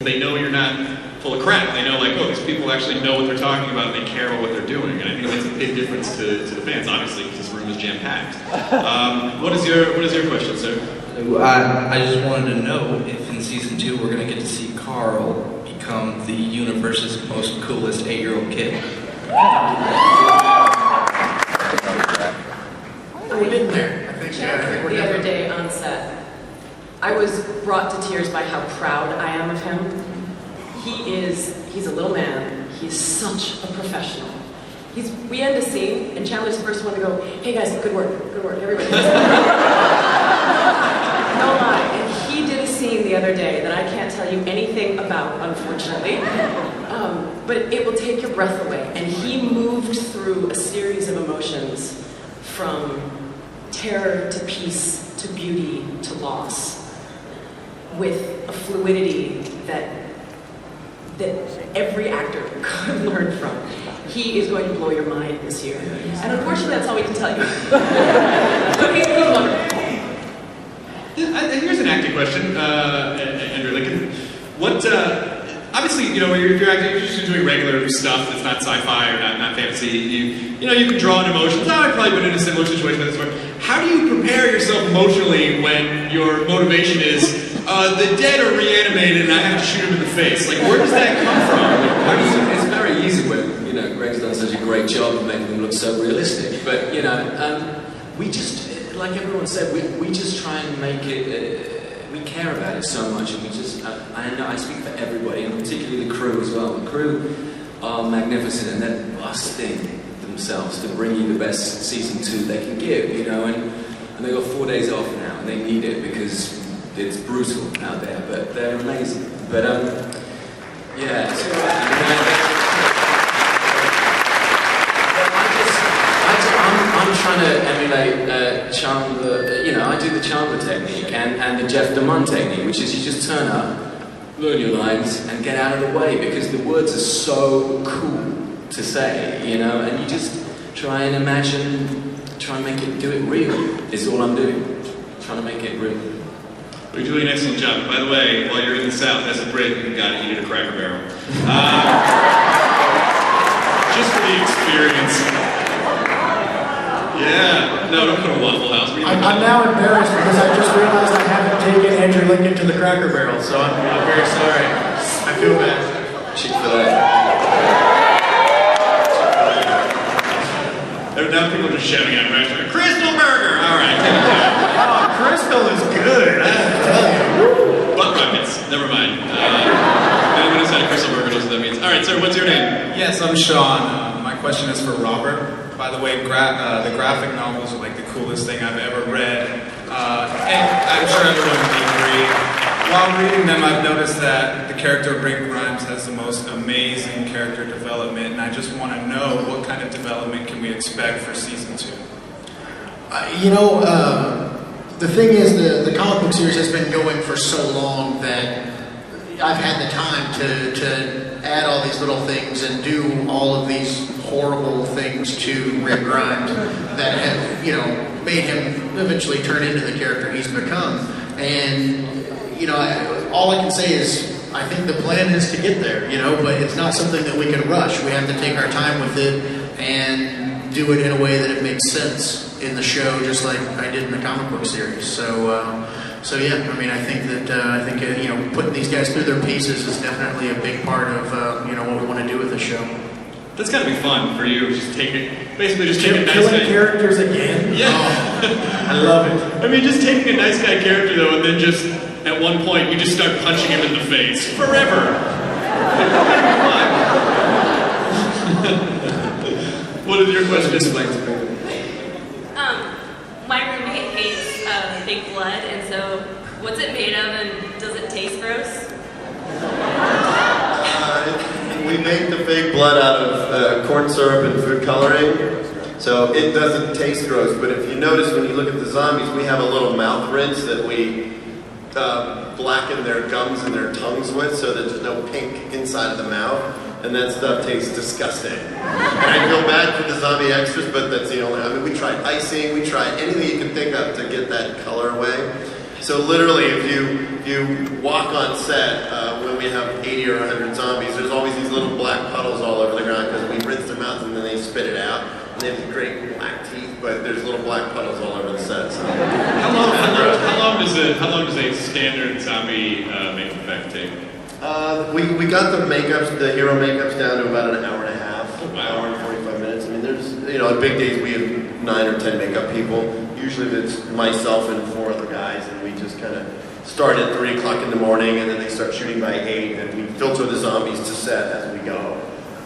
They know you're not full of crap. They know, like, oh, these people actually know what they're talking about and they care about what they're doing. And I think that's a big difference to the fans, obviously, because this room is jam-packed. What is your question, sir? I just wanted to know if in season 2 we're going to get to see Carl become the universe's most coolest 8-year-old kid. We've been there. I think The other day on set, I was brought to tears by how proud I am of him. He's a little man. He's such a professional. We end a scene, and Chandler's the first one to go, hey guys, good work, everybody. No lie. And he did a scene the other day that I can't tell you anything about, unfortunately. But it will take your breath away. And he moved through a series of emotions from terror to peace to beauty to loss with a fluidity that every actor could learn from. He is going to blow your mind this year. And unfortunately, that's all we can tell you. But he's wonderful. Here's an acting question, Andrew Lincoln. What, obviously, you know, if you're acting, you're just doing regular stuff that's not sci-fi or not fantasy, you can draw on emotions. I've probably been in a similar situation with this one. How do you prepare yourself emotionally when your motivation is, the dead are reanimated and I have to shoot him in the face? Like, where does that come from? It's very easy when, Greg's done such a great job of making them look so realistic. But, we just, like everyone said, we just try and make it, we care about it so much, and we just, I know I speak for everybody, and particularly the crew as well. The crew are magnificent, and they're busting themselves to bring you the best season 2 they can give, and they got 4 days off now, and they need it because it's brutal out there, but they're amazing. But, yeah, so, I'm trying to emulate Chandler, I do the Chandler technique and the Jeff DeMunn technique, which is you just turn up, learn your lines, and get out of the way, because the words are so cool to say, and you just try and imagine, try and do it real, is all I'm doing. Trying to make it real. You're doing an excellent job. By the way, while you're in the South, as a Brit, you got to eat at a Cracker Barrel. Just for the experience. Yeah. No, don't go to Waffle House. I'm now embarrassed because I just realized I haven't taken Andrew Lincoln to the Cracker Barrel, so I'm very sorry. I feel bad. Chick-fil-A. Now people are just shouting at restaurant, Crystal Burger! Alright, take it down. Oh, Crystal is good, I have to tell you. Butt rockets, never mind. Anyone who's had a Crystal Burger knows what that means. Alright, sir, what's your name? Yes, I'm Sean. My question is for Robert. By the way, the graphic novels are like the coolest thing I've ever read. And I'm sure everyone would agree. While reading them, I've noticed that the character of Rick Grimes has the most amazing character development, and I just want to know what kind of development can we expect for season 2? The thing is, the comic book series has been going for so long that I've had the time to add all these little things and do all of these horrible things to Rick Grimes that have, made him eventually turn into the character he's become. And all I can say is, I think the plan is to get there, but it's not something that we can rush. We have to take our time with it and do it in a way that it makes sense in the show, just like I did in the comic book series. So yeah, I think putting these guys through their paces is definitely a big part of what we want to do with the show. That's gotta be fun for you, just take it nice killing guy. characters again? Yeah. Oh, I love it. Just taking a nice guy character though, and then just, at one point, you just start punching him in the face. Forever! What is your question? Explain to me. My roommate hates fake blood, and so what's it made of, and does it taste gross? We make the fake blood out of corn syrup and food coloring, so it doesn't taste gross, but if you notice when you look at the zombies, we have a little mouth rinse that we blacken their gums and their tongues with so that there's no pink inside of the mouth, and that stuff tastes disgusting. And I feel bad for the zombie extras, but that's the only, we tried icing, we tried anything you can think of to get that color away. So literally, if you walk on set, when we we have 80 or 100 zombies, there's always these little black puddles all over the ground because we rinse their mouths and then they spit it out. And they have great black teeth, but there's little black puddles all over the set. So. How long does a standard zombie make effect take? We got the makeups, the hero makeups down to about an hour and a half, Wow. hour and 45 minutes. I mean, there's, on big days we have 9 or 10 makeup people. Usually it's myself and 4 other guys, and we just kind of start at 3 o'clock in the morning, and then they start shooting by 8, and we filter the zombies to set as we go.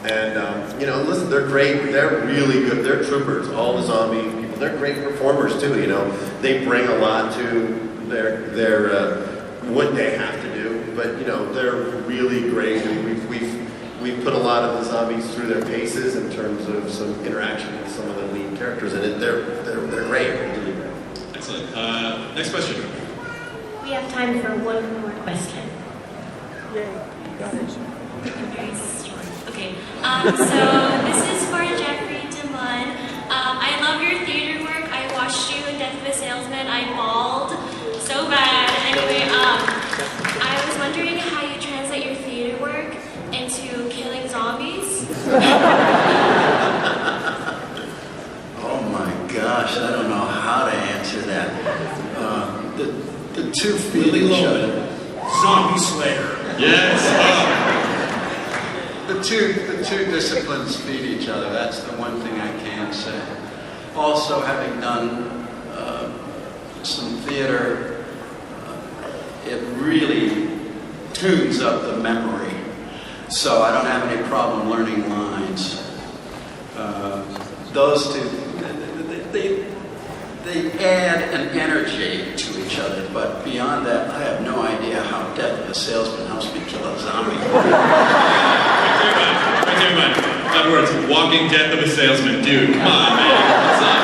And, listen, they're great. They're really good. They're troopers. All the zombie people, they're great performers too, They bring a lot to their what they have to do, but, they're really great. And we've put a lot of the zombies through their paces in terms of some interaction with some of the lead characters, and they're great. Really great. Excellent. Next question. We have time for one more question. Okay, so this is for Jeffrey DeMunn. I love your theater work. I watched you in Death of a Salesman. I bawled so bad. Anyway, I was wondering how you translate your theater work into killing zombies. Oh my gosh, I don't know how to answer that. The two feed each other. Zombie Slayer. Yes. The two disciplines feed each other. That's the one thing I can say. Also, having done some theater, it really tunes up the memory. So I don't have any problem learning lines. Those two, they add an energy to each other, but beyond that, I have no idea how Death of a Salesman helps me kill a zombie. Right there, man. In other words, walking death of a salesman. Dude, come on, man. What's up?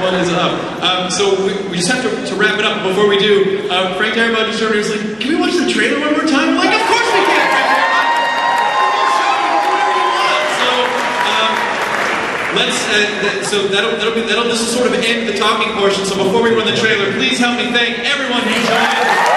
What is up? So we just have to wrap it up. Before we do, Frank Darabont just was like, can we watch the trailer one more time? I'm like, of course we can, Frank Darabont. So this will sort of end the talking portion. So before we run the trailer, please help me thank everyone who joined us.